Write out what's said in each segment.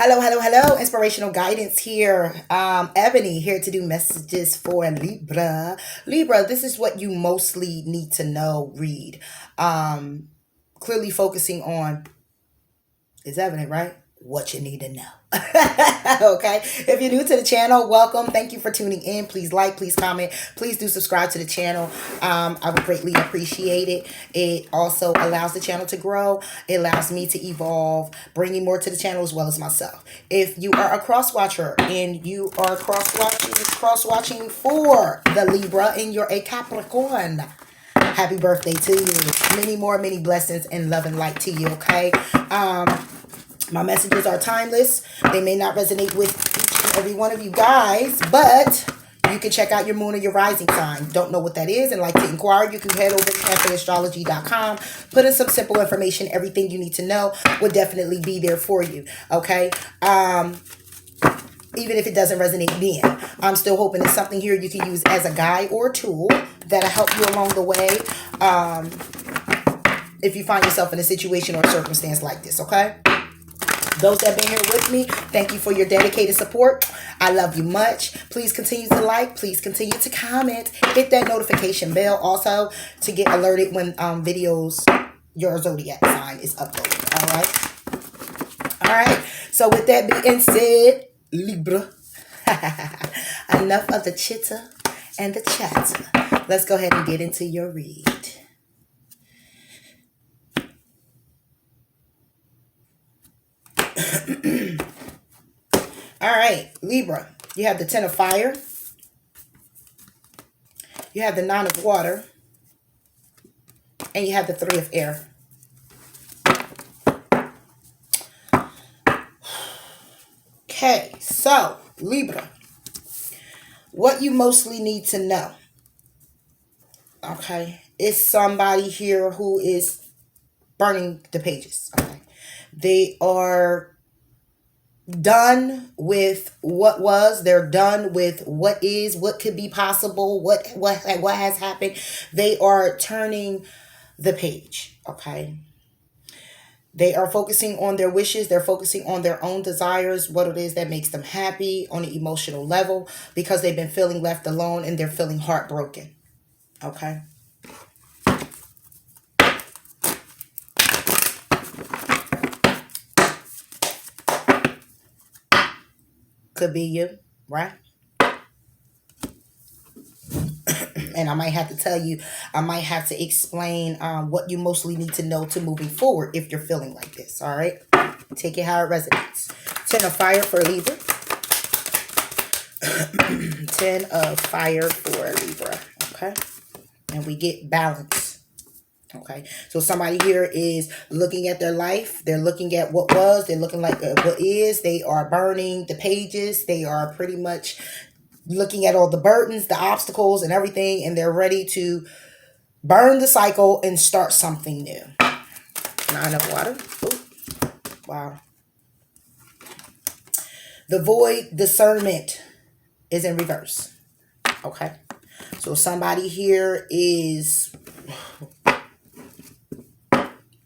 Hello, hello, hello. Inspirational guidance here. Ebony here to do messages for Libra. Libra, this is what you mostly need to know, read. Clearly focusing on, is evident, right? What you need to know. Okay. If you're new to the channel, welcome. Thank you for tuning in. Please like, please comment. Please do subscribe to the channel. I would greatly appreciate it. It also allows the channel to grow. It allows me to evolve, bringing more to the channel as well as myself. If you are a cross watcher and you are cross watching for the Libra and you're a Capricorn, happy birthday to you. Many blessings and love and light to you. Okay. My messages are timeless. They may not resonate with each and every one of you guys, but you can check out your moon or your rising sign. Don't know what that is and like to inquire, you can head over to cafeastrology.com. Put in some simple information. Everything you need to know will definitely be there for you. Okay. Even if it doesn't resonate then, I'm still hoping it's something here you can use as a guide or a tool that'll help you along the way. If you find yourself in a situation or a circumstance like this, okay? Those that have been here with me, thank you for your dedicated support. I love you much. Please continue to like. Please continue to comment. Hit that notification bell also to get alerted when videos, your zodiac sign is uploaded. All right. So with that being said, Libra, enough of the chitter and the chatter. Let's go ahead and get into your read. All right, Libra, you have the Ten of Fire. You have the Nine of Water. And you have the Three of Air. Okay, so Libra, what you mostly need to know, okay, is somebody here who is burning the pages. Okay, they are done with what was. They're done with what is, what could be possible, what has happened. They are turning the page. Okay. They are focusing on their wishes. They're focusing on their own desires, what it is that makes them happy on an emotional level, because they've been feeling left alone and they're feeling heartbroken. Okay. Could be you, right? And I might have to tell you, I might have to explain what you mostly need to know to moving forward if you're feeling like this. All right. Take it how it resonates. Ten of Fire for Libra. 10 of Fire for Libra. Okay. And we get balance. Okay. So somebody here is looking at their life. They're looking at what was. They're looking like what is. They are burning the pages. They are pretty much looking at all the burdens, the obstacles, and everything, and they're ready to burn the cycle and start something new. Nine of Water. Ooh. Wow. The Void Discernment is in reverse. Okay. So somebody here is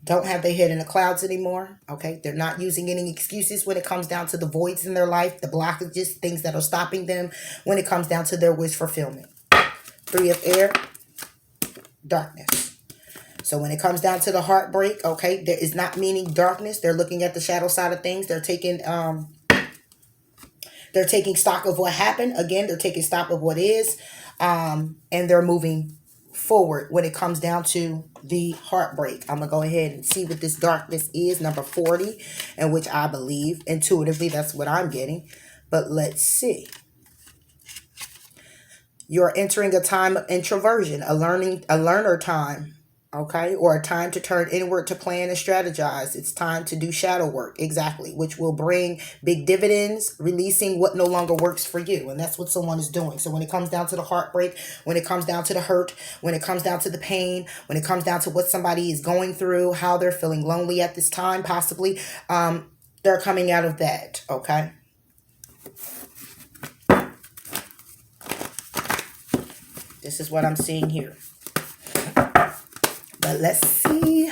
don't have their head in the clouds anymore. Okay. They're not using any excuses when it comes down to the voids in their life, the blockages, things that are stopping them when it comes down to their wish fulfillment. Three of Air, darkness. So when it comes down to the heartbreak, okay, there is not meaning darkness. They're looking at the shadow side of things. They're taking stock of what happened. Again, they're taking stock of what is, and they're moving forward when it comes down to the heartbreak. I'm gonna go ahead and see what this darkness is, number 40, and which I believe intuitively that's what I'm getting. But let's see. You're entering a time of introversion, a learner time. Okay, or a time to turn inward to plan and strategize. It's time to do shadow work, exactly, which will bring big dividends, releasing what no longer works for you. And that's what someone is doing. So when it comes down to the heartbreak, when it comes down to the hurt, when it comes down to the pain, when it comes down to what somebody is going through, how they're feeling lonely at this time, possibly, they're coming out of that. Okay. This is what I'm seeing here. But let's see.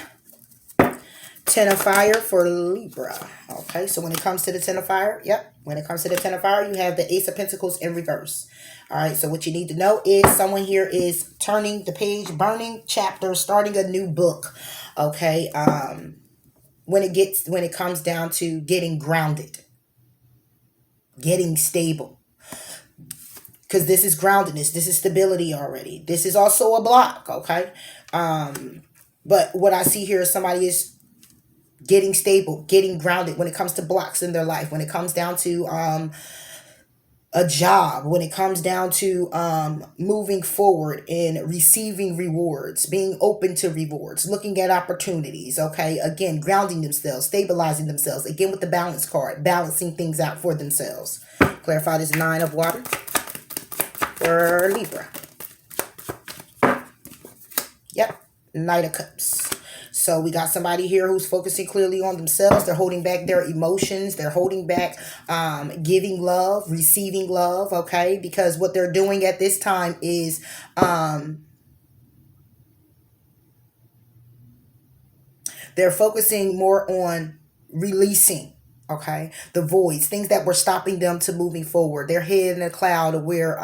Ten of Fire for Libra. Okay, so when it comes to the Ten of Fire, yep. When it comes to the Ten of Fire, you have the Ace of Pentacles in reverse. All right, so what you need to know is someone here is turning the page, burning chapter, starting a new book. Okay, when it comes down to getting grounded, getting stable. Because this is groundedness. This is stability already. This is also a block, okay? But what I see here is somebody is getting stable, getting grounded when it comes to blocks in their life, when it comes down to a job, when it comes down to moving forward and receiving rewards, being open to rewards, looking at opportunities, okay? Again, grounding themselves, stabilizing themselves. Again, with the balance card, balancing things out for themselves. Clarify this Nine of Water for Libra. Yep, Knight of Cups. So we got somebody here who's focusing clearly on themselves. They're holding back their emotions. They're holding back giving love, receiving love, okay? Because what they're doing at this time is they're focusing more on releasing, okay, the voids, things that were stopping them to moving forward. They're hid in a cloud where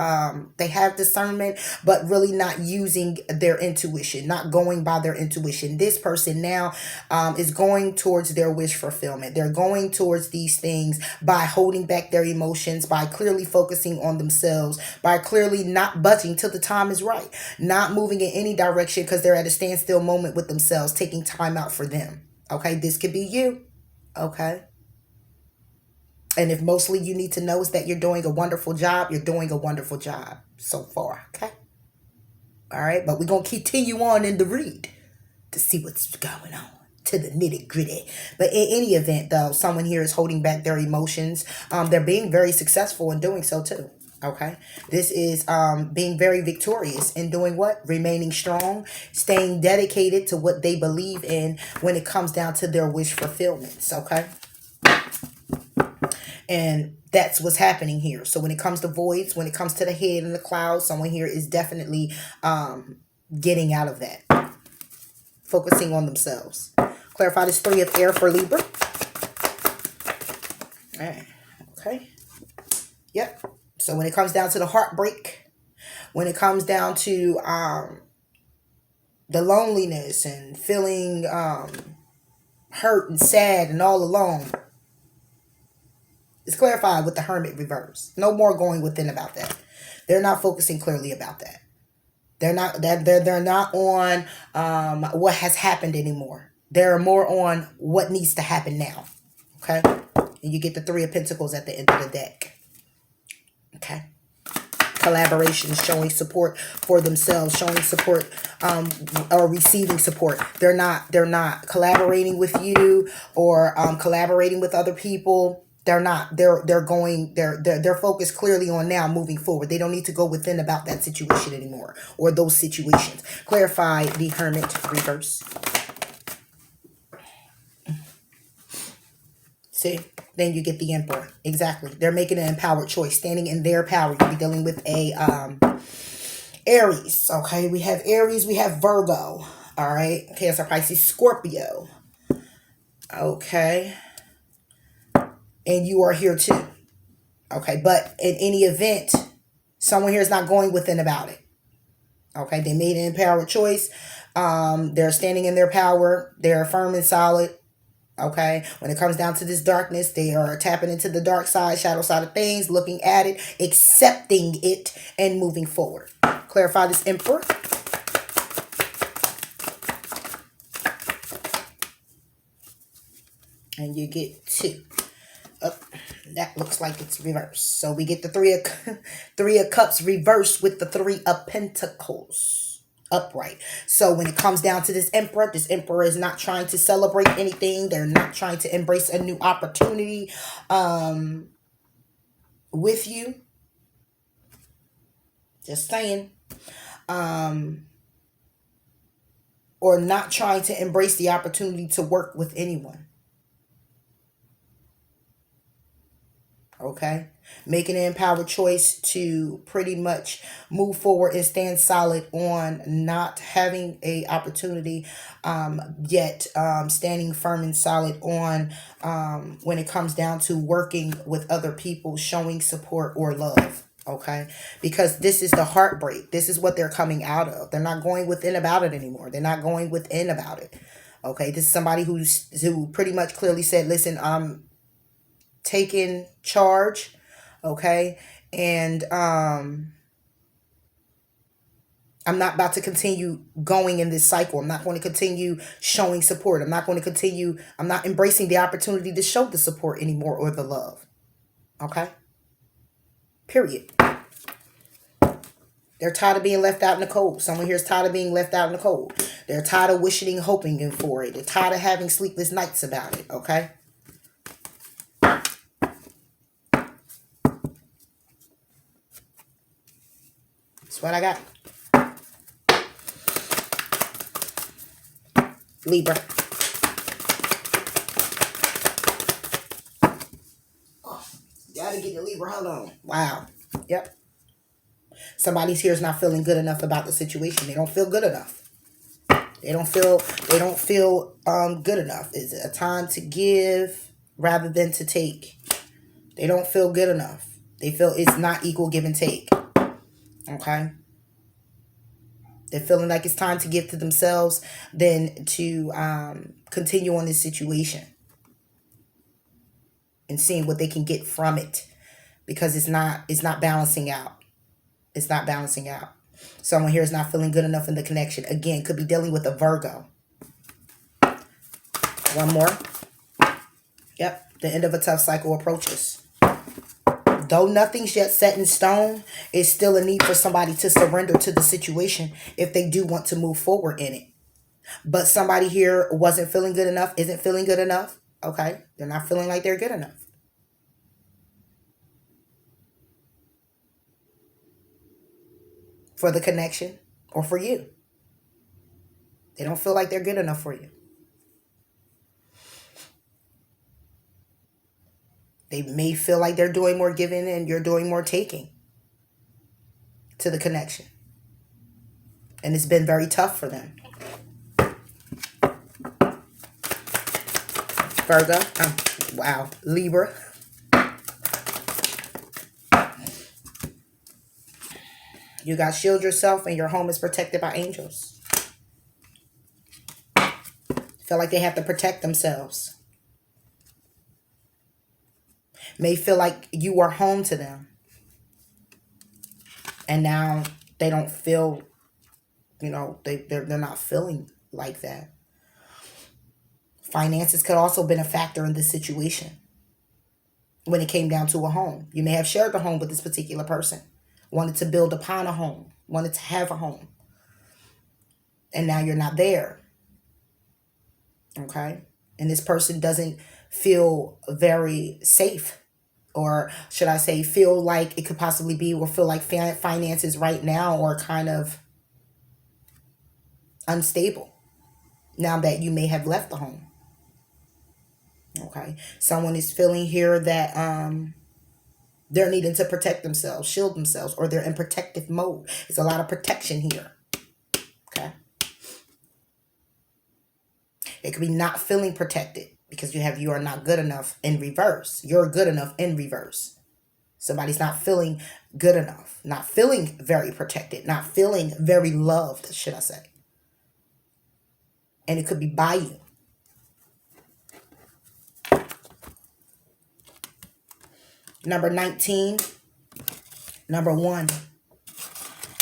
they have discernment, but really not using their intuition, not going by their intuition. This person now is going towards their wish fulfillment. They're going towards these things by holding back their emotions, by clearly focusing on themselves, by clearly not budging till the time is right, not moving in any direction because they're at a standstill moment with themselves, taking time out for them. Okay, this could be you. Okay. And if mostly you need to know is that you're doing a wonderful job, you're doing a wonderful job so far, okay? All right, but we're going to continue on in the read to see what's going on, to the nitty gritty. But in any event, though, someone here is holding back their emotions. They're being very successful in doing so, too. Okay, this is being very victorious in doing what? Remaining strong, staying dedicated to what they believe in when it comes down to their wish fulfillments, okay? And that's what's happening here. So when it comes to voids, when it comes to the head and the clouds, someone here is definitely getting out of that. Focusing on themselves. Clarify this Three of Air for Libra. All right. Okay. Yep. So when it comes down to the heartbreak, when it comes down to the loneliness and feeling hurt and sad and all alone, it's clarified with the Hermit reverse. No more going within about that. They're not focusing clearly about that. They're not on what has happened anymore. They're more on what needs to happen now. Okay? And you get the Three of Pentacles at the end of the deck. Okay? Collaborations, showing support for themselves, showing support or receiving support. They're not collaborating with you or collaborating with other people. They're not. They're focused clearly on now moving forward. They don't need to go within about that situation anymore or those situations. Clarify the Hermit reverse. See, then you get the Emperor. Exactly. They're making an empowered choice, standing in their power. You'll be dealing with a Aries. Okay, we have Aries, we have Virgo. All right, Cancer, Pisces, Scorpio. Okay. And you are here too. Okay, but in any event, someone here is not going within about it. Okay, they made an empowered choice. They're standing in their power. They're firm and solid. Okay, when it comes down to this darkness, they are tapping into the dark side, shadow side of things, looking at it, accepting it, and moving forward. Clarify this Emperor. And you get two. That looks like it's reversed. So we get the Three of Cups reversed with the Three of Pentacles upright. So when it comes down to this Emperor is not trying to celebrate anything. They're not trying to embrace a new opportunity with you. Just saying. Or not trying to embrace the opportunity to work with anyone. Okay, making an empowered choice to pretty much move forward and stand solid on not having a opportunity, yet standing firm and solid on, when it comes down to working with other people, showing support or love. Okay, because this is the heartbreak. This is what they're coming out of. They're not going within about it anymore. They're not going within about it. Okay, this is somebody who pretty much clearly said, "Listen, taking charge." Okay, and I'm not about to continue going in this cycle. I'm not going to continue showing support. I'm not embracing the opportunity to show the support anymore or the love. Okay, period. They're tired of being left out in the cold. Someone here is tired of being left out in the cold. They're tired of wishing and hoping for it. They're tired of having sleepless nights about it. Okay, that's what I got. Libra. Gotta get the Libra. Hold on. Wow. Yep. Somebody's here is not feeling good enough about the situation. They don't feel good enough. They don't feel good enough. Is it a time to give rather than to take? They don't feel good enough. They feel it's not equal give and take. Okay? They're feeling like it's time to give to themselves than to continue on this situation and seeing what they can get from it, because it's not balancing out. It's not balancing out. Someone here is not feeling good enough in the connection. Again, could be dealing with a Virgo. One more. Yep. The end of a tough cycle approaches. Though nothing's yet set in stone, it's still a need for somebody to surrender to the situation if they do want to move forward in it. But somebody here wasn't feeling good enough, isn't feeling good enough. Okay. They're not feeling like they're good enough for the connection or for you. They don't feel like they're good enough for you. They may feel like they're doing more giving and you're doing more taking to the connection. And it's been very tough for them. Virgo. Wow. Libra. You got shield yourself and your home is protected by angels. Feel like they have to protect themselves. May feel like you are home to them. And now they don't feel, they're not feeling like that. Finances could also have been a factor in this situation when it came down to a home. You may have shared the home with this particular person, wanted to build upon a home, wanted to have a home, and now you're not there. Okay? And this person doesn't feel very safe, or should I say feel like it could possibly be, or feel like finances right now are kind of unstable now that you may have left the home. Okay, someone is feeling here that they're needing to protect themselves, shield themselves, or they're in protective mode. It's a lot of protection here. Okay, it could be not feeling protected because you are not good enough in reverse. You're good enough in reverse. Somebody's not feeling good enough, not feeling very protected, not feeling very loved, should I say. And it could be by you. Number 19, number 1,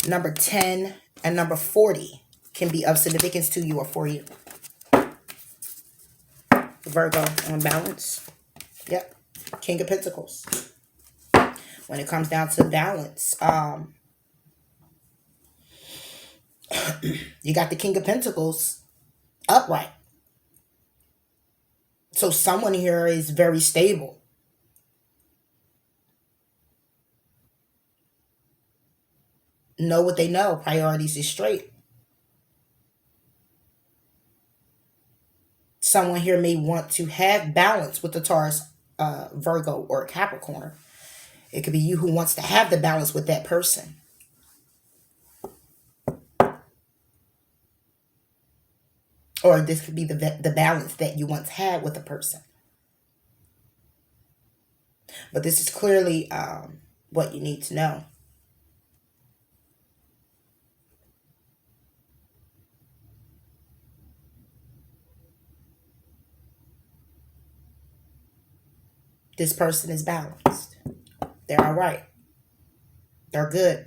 number 10, and number 40 can be of significance to you or for you. Virgo on balance. Yep. King of Pentacles. When it comes down to balance, you got the King of Pentacles upright. So someone here is very stable. Know what they know. Priorities is straight. Someone here may want to have balance with the Taurus a Virgo or a Capricorn. It could be you who wants to have the balance with that person. Or this could be the balance that you once had with a person. But this is clearly what you need to know. This person is balanced. They're all right. They're good.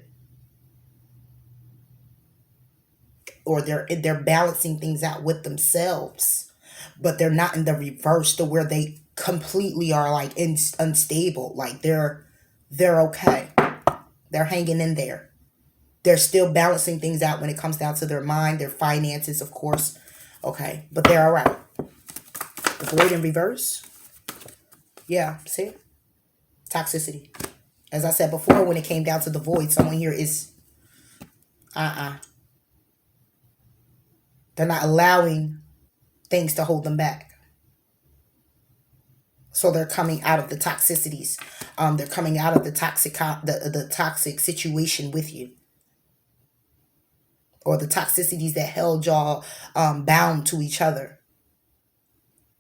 Or they're balancing things out with themselves, but they're not in the reverse to where they completely are like unstable. Like they're okay. They're hanging in there. They're still balancing things out when it comes down to their mind, their finances, of course. Okay, but they're all right. The void in reverse. Yeah, see? Toxicity. As I said before, when it came down to the void, someone here is they're not allowing things to hold them back. So they're coming out of the toxicities. They're coming out of the toxic situation with you, or the toxicities that held y'all bound to each other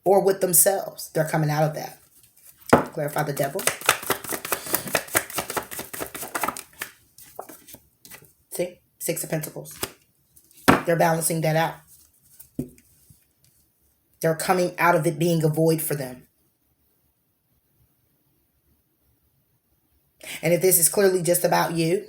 or with themselves. They're coming out of that. Clarify the devil. See? Six of Pentacles. They're balancing that out. They're coming out of it being a void for them. And if this is clearly just about you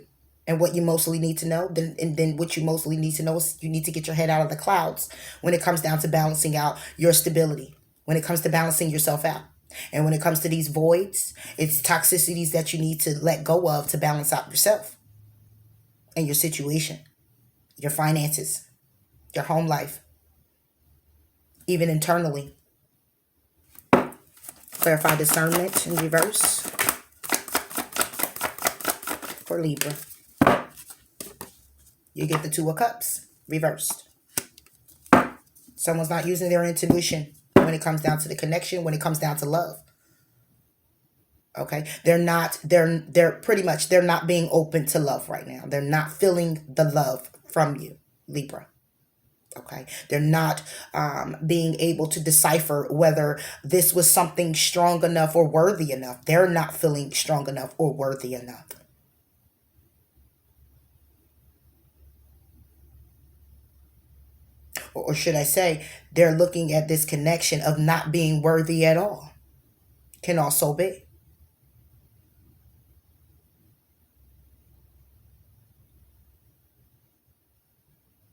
and what you mostly need to know, then what you mostly need to know is you need to get your head out of the clouds when it comes down to balancing out your stability, when it comes to balancing yourself out. And when it comes to these voids, it's toxicities that you need to let go of to balance out yourself and your situation, your finances, your home life, even internally. Clarify discernment in reverse for Libra. You get the Two of Cups reversed. Someone's not using their intuition when it comes down to the connection, when it comes down to love. Okay, they're pretty much, they're not being open to love right now. They're not feeling the love from you, Libra. Okay, they're not being able to decipher whether this was something strong enough or worthy enough. They're not feeling strong enough or worthy enough. Or should I say, they're looking at this connection of not being worthy at all. Can also be.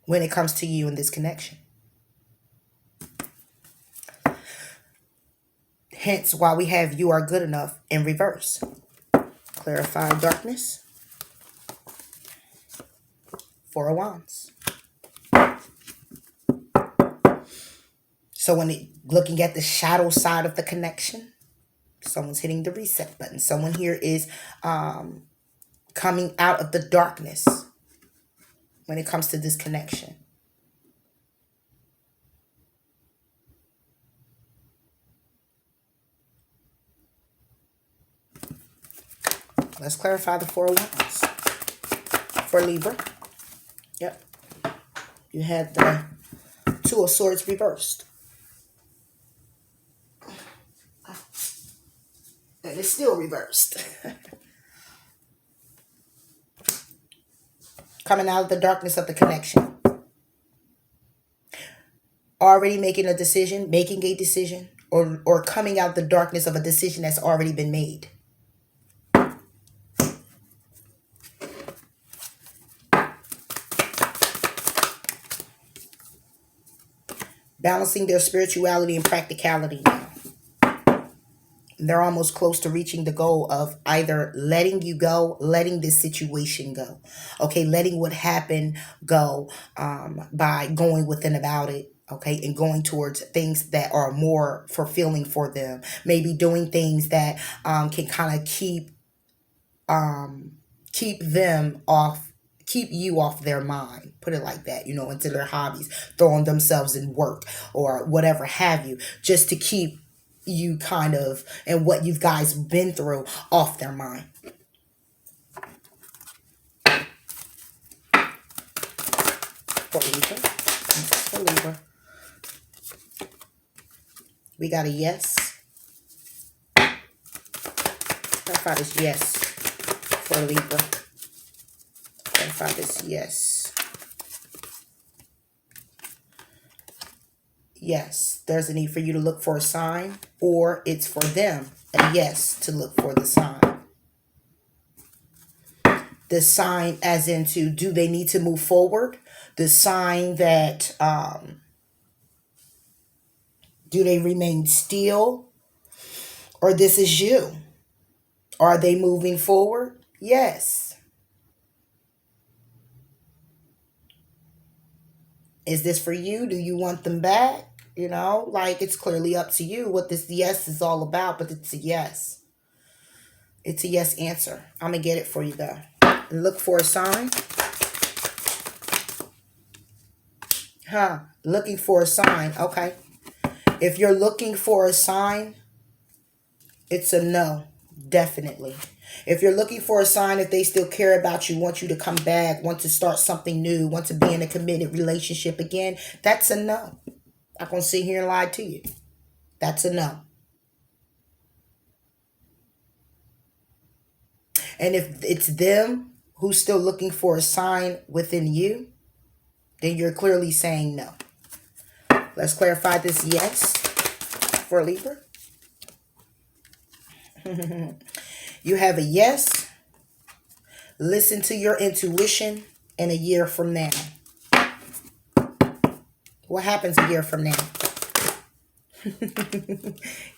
When it comes to you in this connection. Hence why we have you are good enough in reverse. Clarify darkness. Four of Wands. So when looking at the shadow side of the connection, someone's hitting the reset button. Someone here is coming out of the darkness when it comes to this connection. Let's clarify the Four of Wands for Libra. Yep. You had the Two of Swords reversed. And it's still reversed. Coming out of the darkness of the connection. Already making a decision, or coming out the darkness of a decision that's already been made. Balancing their spirituality and practicality now. They're almost close to reaching the goal of either letting you go, letting this situation go. Okay, letting what happened go by going within about it. Okay, and going towards things that are more fulfilling for them. Maybe doing things that can kind of keep them off, keep you off their mind, put it like that, into their hobbies, throwing themselves in work or whatever have you, just to keep you kind of, and what you guys been through off their mind. For Libra. For Libra. We got a yes. Clarify this yes for Libra. Clarify this yes. Yes, there's a need for you to look for a sign, or it's for them a yes to look for the sign. The sign as into, do they need to move forward? The sign that, do they remain still? Or this is you. Are they moving forward? Yes. Is this for you? Do you want them back? You know, like, it's clearly up to you what this yes is all about, but it's a yes. It's a yes answer. I'm going to get it for you though. Look for a sign. Looking for a sign. Okay. If you're looking for a sign, it's a no. Definitely. If you're looking for a sign that they still care about you, want you to come back, want to start something new, want to be in a committed relationship again, that's a no. I'm going to sit here and lie to you. That's a no. And if it's them who's still looking for a sign within you, then you're clearly saying no. Let's clarify this yes for Libra. You have a yes. Listen to your intuition in a year from now. What happens a year from now?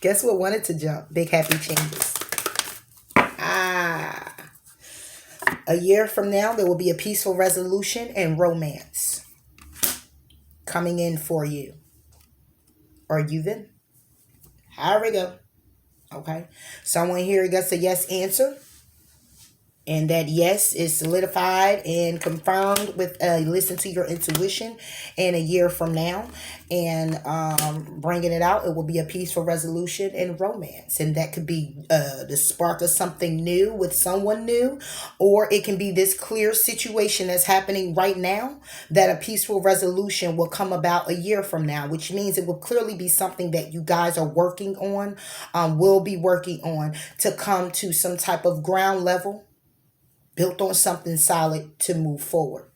Guess what wanted to jump? Big happy changes. A year from now, there will be a peaceful resolution and romance coming in for you. Are you them? Here we go. Okay. Someone here gets a yes answer. And that yes is solidified and confirmed with listen to your intuition in a year from now. And bringing it out, it will be a peaceful resolution and romance. And that could be the spark of something new with someone new. Or it can be this clear situation that's happening right now that a peaceful resolution will come about a year from now. Which means it will clearly be something that you guys are working on, will be working on to come to some type of ground level. Built on something solid to move forward.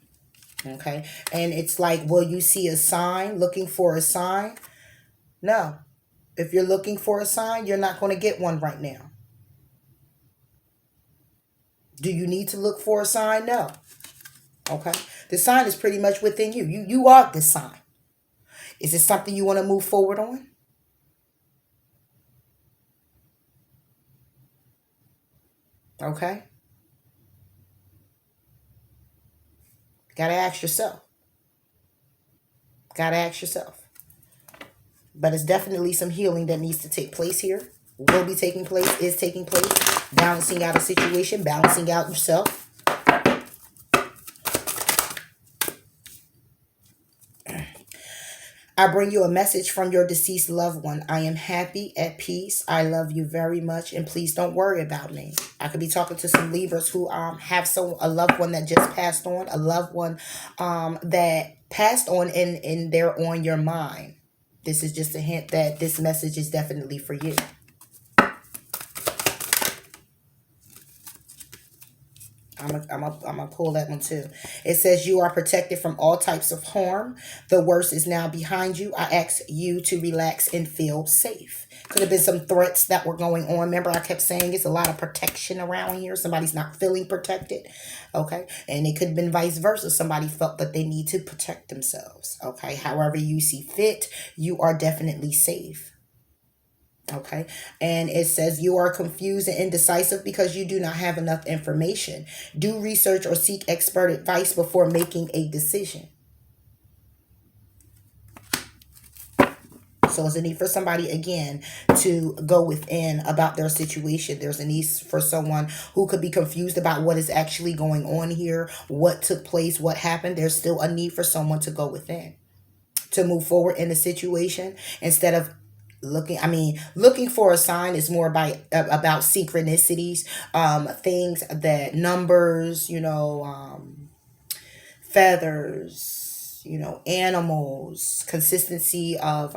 Okay. And it's like, will you see a sign? Looking for a sign? No. If you're looking for a sign, you're not going to get one right now. Do you need to look for a sign? No. Okay. The sign is pretty much within you. You are the sign. Is it something you want to move forward on? Okay. Gotta ask yourself. Gotta ask yourself. But it's definitely some healing that needs to take place here. Will be taking place, is taking place. Balancing out a situation, balancing out yourself. I bring you a message from your deceased loved one. I am happy, at peace. I love you very much, and please don't worry about me. I could be talking to some Libras who have a loved one that just passed on, a loved one that passed on, and they're on your mind. This is just a hint that this message is definitely for you. I'm gonna pull that one too. It says you are protected from all types of harm. The worst is now behind you. I ask you to relax and feel safe. Could have been some threats that were going on. Remember, I kept saying it's a lot of protection around here. Somebody's not feeling protected. Okay. And it could have been vice versa. Somebody felt that they need to protect themselves. Okay. However you see fit, you are definitely safe. Okay. And it says you are confused and indecisive because you do not have enough information. Do research or seek expert advice before making a decision. So there's a need for somebody, again, to go within about their situation. There's a need for someone who could be confused about what is actually going on here, what took place, what happened. There's still a need for someone to go within, to move forward in the situation instead of Looking for a sign is more about synchronicities, things that numbers, feathers, animals, consistency of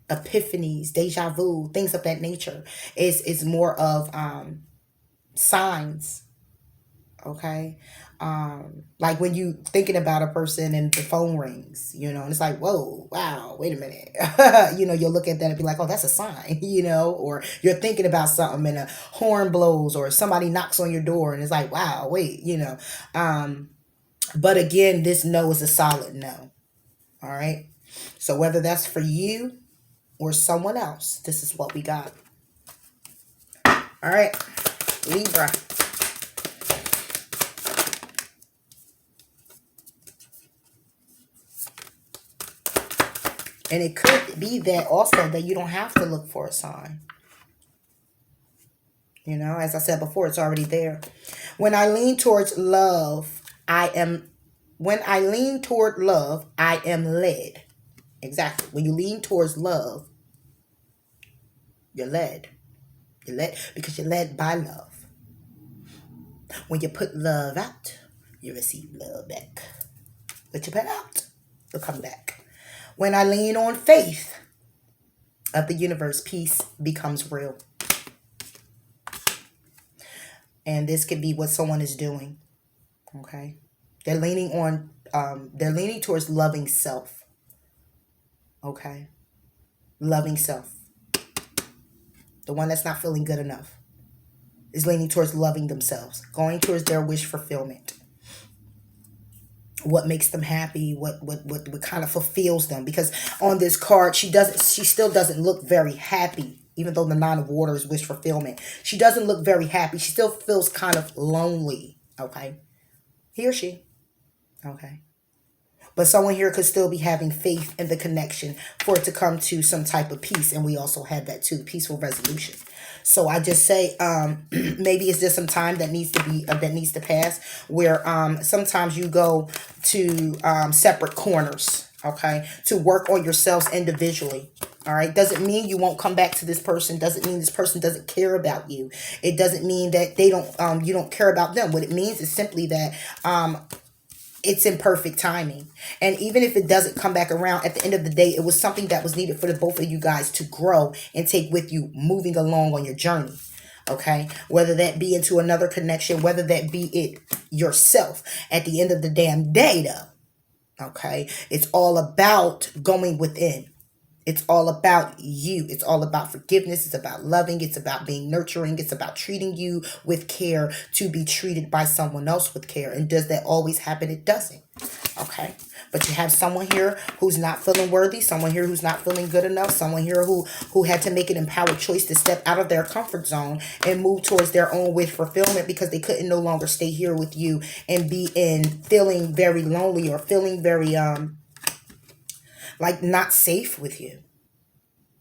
epiphanies, deja vu, things of that nature is more of signs. Okay. Like when you thinking about a person and the phone rings, and it's like, whoa, wow, wait a minute. You'll look at that and be like, oh, that's a sign. Or you're thinking about something and a horn blows or somebody knocks on your door and it's like, wow, wait. But again, this no is a solid no. All right. So whether that's for you or someone else, this is what we got. All right, Libra. And it could be that also that you don't have to look for a sign. As I said before, it's already there. When I lean towards love, when I lean toward love, I am led. Exactly. When you lean towards love, you're led. You're led because you're led by love. When you put love out, you receive love back. What you put out, will come back. When I lean on faith of the universe, peace becomes real. And this could be what someone is doing. Okay. They're leaning towards loving self. Okay. Loving self. The one that's not feeling good enough is leaning towards loving themselves, going towards their wish fulfillment. What makes them happy, what kind of fulfills them. Because on this card, she still doesn't look very happy, even though the Nine of Water is wish fulfillment. She doesn't look very happy. She still feels kind of lonely. Okay. He or she. Okay. But someone here could still be having faith in the connection for it to come to some type of peace. And we also have that too, peaceful resolution. So I just say, maybe it's just some time that needs to pass, where sometimes you go to separate corners, okay, to work on yourselves individually. All right. Doesn't mean you won't come back to this person. Doesn't mean this person doesn't care about you. It doesn't mean that you don't care about them. What it means is simply that it's in perfect timing. And even if it doesn't come back around, at the end of the day, it was something that was needed for the both of you guys to grow and take with you moving along on your journey. Okay. Whether that be into another connection, whether that be it yourself. At the end of the damn day, though. Okay. It's all about going within. It's all about you. It's all about forgiveness. It's about loving. It's about being nurturing. It's about treating you with care to be treated by someone else with care. And does that always happen? It doesn't. Okay. But you have someone here who's not feeling worthy. Someone here who's not feeling good enough. Someone here who had to make an empowered choice to step out of their comfort zone and move towards their own wish fulfillment because they couldn't no longer stay here with you and be feeling very lonely or feeling very, like not safe with you.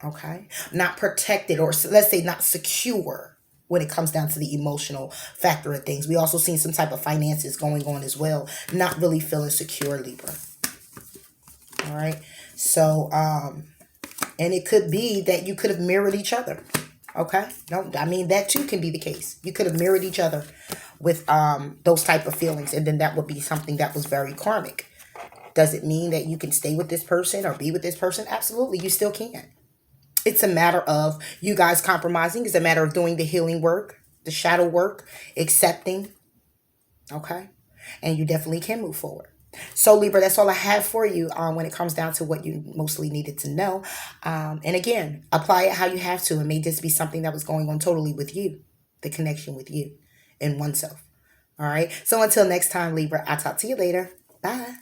Okay. Not protected, or let's say not secure when it comes down to the emotional factor of things. We also seen some type of finances going on as well. Not really feeling secure, Libra. All right. So, and it could be that you could have mirrored each other. Okay. No, that too can be the case. You could have mirrored each other with those type of feelings. And then that would be something that was very karmic. Does it mean that you can stay with this person or be with this person? Absolutely, you still can. It's a matter of you guys compromising. It's a matter of doing the healing work, the shadow work, accepting. Okay? And you definitely can move forward. So, Libra, that's all I have for you when it comes down to what you mostly needed to know. And again, apply it how you have to. It may just be something that was going on totally with you, the connection with you and oneself. All right? So until next time, Libra, I'll talk to you later. Bye.